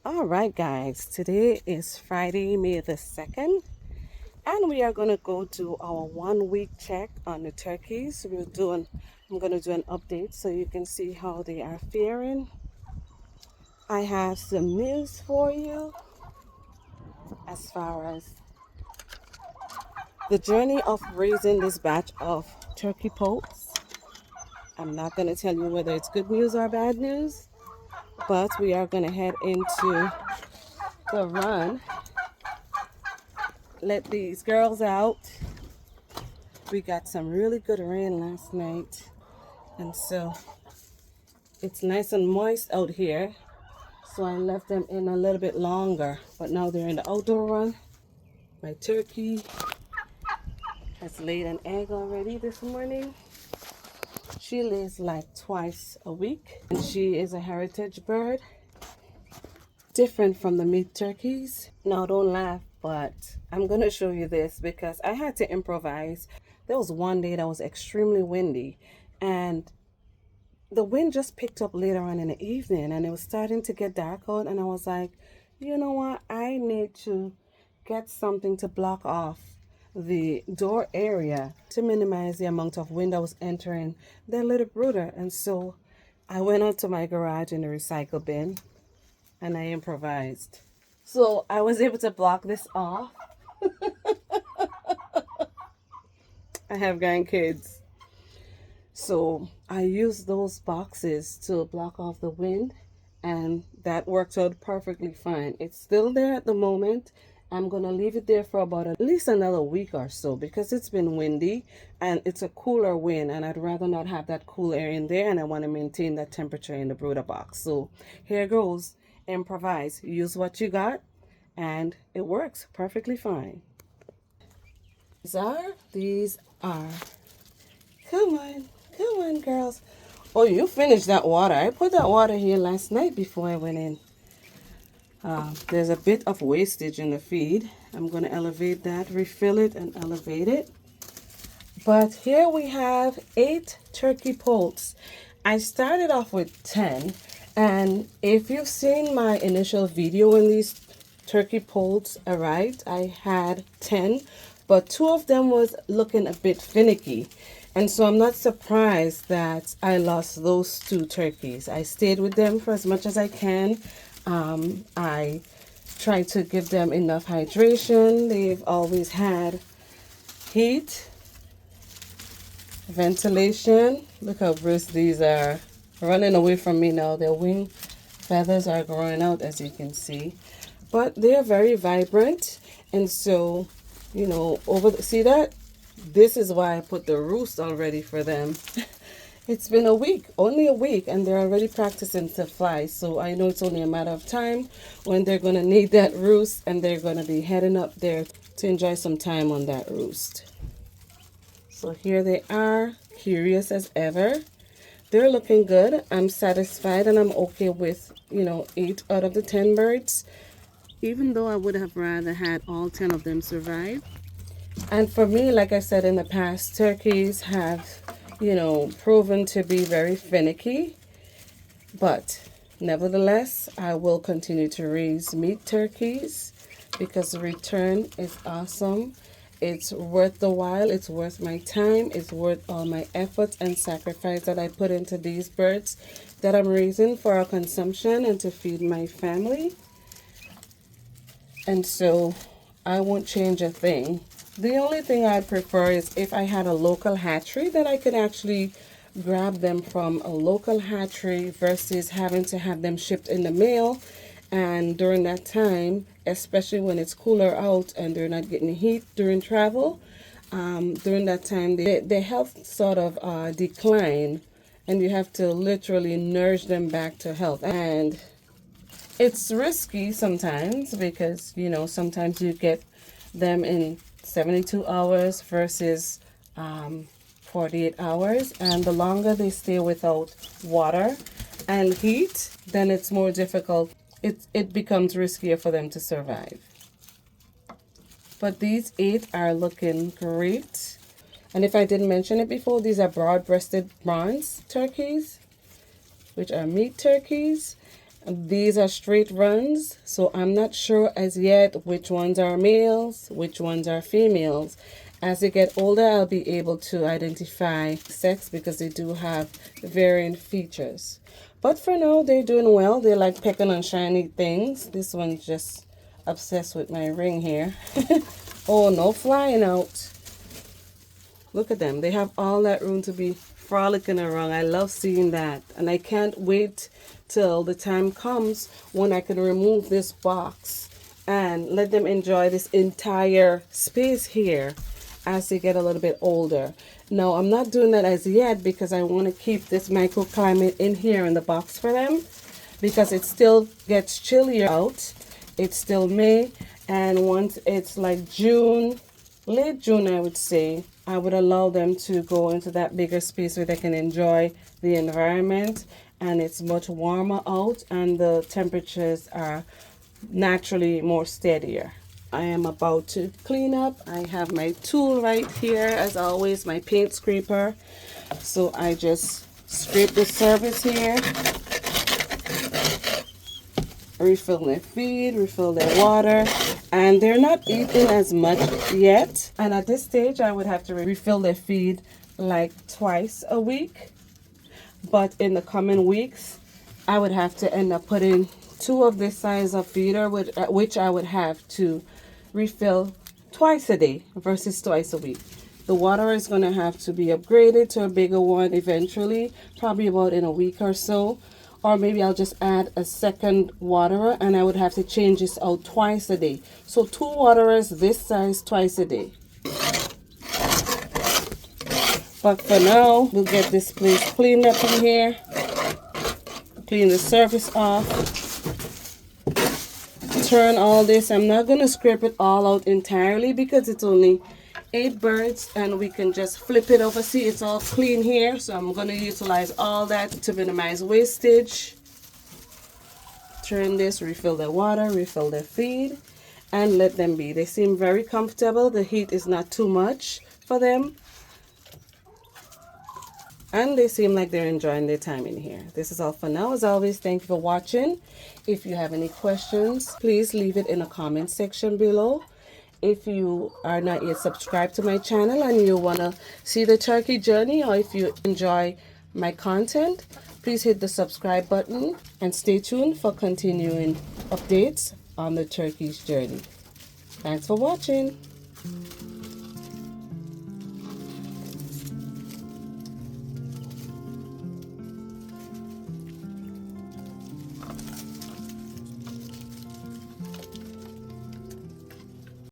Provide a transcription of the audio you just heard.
All right, guys, today is Friday, May the 2nd, and we are going to go do our 1 week check on the turkeys. I'm going to do an update so you can see how they are faring. I have some news for you as far as the journey of raising this batch of turkey poults. I'm not going to tell you whether it's good news or bad news, but we are going to head into the run. Let these girls out. We got some really good rain last night, and so it's nice and moist out here. So I left them in a little bit longer, but now they're in the outdoor run. My turkey has laid an egg already this morning. She lays like twice a week, and she is a heritage bird, different from the meat turkeys. Now don't laugh, but I'm gonna show you this because I had to improvise. There was one day that was extremely windy, and the wind just picked up later on in the evening, and it was starting to get dark out, and I was like, you know what, I need to get something to block off the door area to minimize the amount of wind that was entering their little brooder. And so I went out to my garage in the recycle bin and I improvised. So I was able to block this off. I have grandkids, so I used those boxes to block off the wind, and that worked out perfectly fine. It's still there at the moment. I'm going to leave it there for about at least another week or so because it's been windy and it's a cooler wind, and I'd rather not have that cool air in there, and I want to maintain that temperature in the brooder box. So here goes. Improvise. Use what you got, and it works perfectly fine. These are. Come on, girls. Oh, you finished that water. I put that water here last night before I went in. There's a bit of wastage in the feed. I'm going to elevate that, refill it, and elevate it. But here we have 8 turkey poults. I started off with 10. And if you've seen my initial video when these turkey poults arrived, I had 10. But 2 of them was looking a bit finicky. And so I'm not surprised that I lost those 2 turkeys. I stayed with them for as much as I can. I try to give them enough hydration. They've always had heat, ventilation. Look how brisk these are. Running away from me now. Their wing feathers are growing out, as you can see. But they are very vibrant. And so, you know, see that? This is why I put the roost already for them. It's been a week, only a week, and they're already practicing to fly. So I know it's only a matter of time when they're going to need that roost, and they're going to be heading up there to enjoy some time on that roost. So here they are, curious as ever. They're looking good. I'm satisfied, and I'm okay with, 8 out of the 10 birds, even though I would have rather had all 10 of them survive. And for me, like I said in the past, turkeys have, proven to be very finicky. But nevertheless, I will continue to raise meat turkeys because the return is awesome. It's worth the while. It's worth my time. It's worth all my efforts and sacrifice that I put into these birds that I'm raising for our consumption and to feed my family. And so I won't change a thing. The only thing I'd prefer is if I had a local hatchery that I could actually grab them from a local hatchery versus having to have them shipped in the mail. And during that time, especially when it's cooler out and they're not getting heat during travel, during that time, their health sort of decline, and you have to literally nourish them back to health. And it's risky sometimes because, sometimes you get them in 72 hours versus 48 hours. And the longer they stay without water and heat, then it's more difficult. It becomes riskier for them to survive. But these 8 are looking great. And if I didn't mention it before, these are broad-breasted bronze turkeys, which are meat turkeys. These are straight runs, so I'm not sure as yet which ones are males, which ones are females. As they get older, I'll be able to identify sex because they do have varying features. But for now, they're doing well. They like pecking on shiny things. This one's just obsessed with my ring here. Oh, no flying out. Look at them. They have all that room to be frolicking around. I love seeing that. And I can't wait till the time comes when I can remove this box and let them enjoy this entire space here as they get a little bit older. Now, I'm not doing that as yet because I want to keep this microclimate in here in the box for them because it still gets chillier out. It's still May, and once it's like June, late June, I would say, I would allow them to go into that bigger space where they can enjoy the environment, and it's much warmer out and the temperatures are naturally more steadier. I am about to clean up. I have my tool right here, as always, my paint scraper. So I just scrape the surface here, refill their feed, refill their water, and they're not eating as much yet. And at this stage, I would have to refill their feed like twice a week. But in the coming weeks, I would have to end up putting 2 of this size of feeder, which I would have to refill twice a day versus twice a week. The water is going to have to be upgraded to a bigger one eventually, probably about in a week or so. Or maybe I'll just add a second waterer and I would have to change this out twice a day. So 2 waterers this size twice a day. But for now, we'll get this place cleaned up in here. Clean the surface off. Turn all this. I'm not going to scrape it all out entirely because it's only 8 birds and we can just flip it over. See, it's all clean here. So I'm going to utilize all that to minimize wastage. Turn this, refill their water, refill their feed, and let them be. They seem very comfortable. The heat is not too much for them. And they seem like they're enjoying their time in here. This is all for now. As always, thank you for watching. If you have any questions, please leave it in the comment section below. If you are not yet subscribed to my channel and you want to see the turkey journey, or if you enjoy my content, please hit the subscribe button and stay tuned for continuing updates on the turkey's journey. Thanks for watching.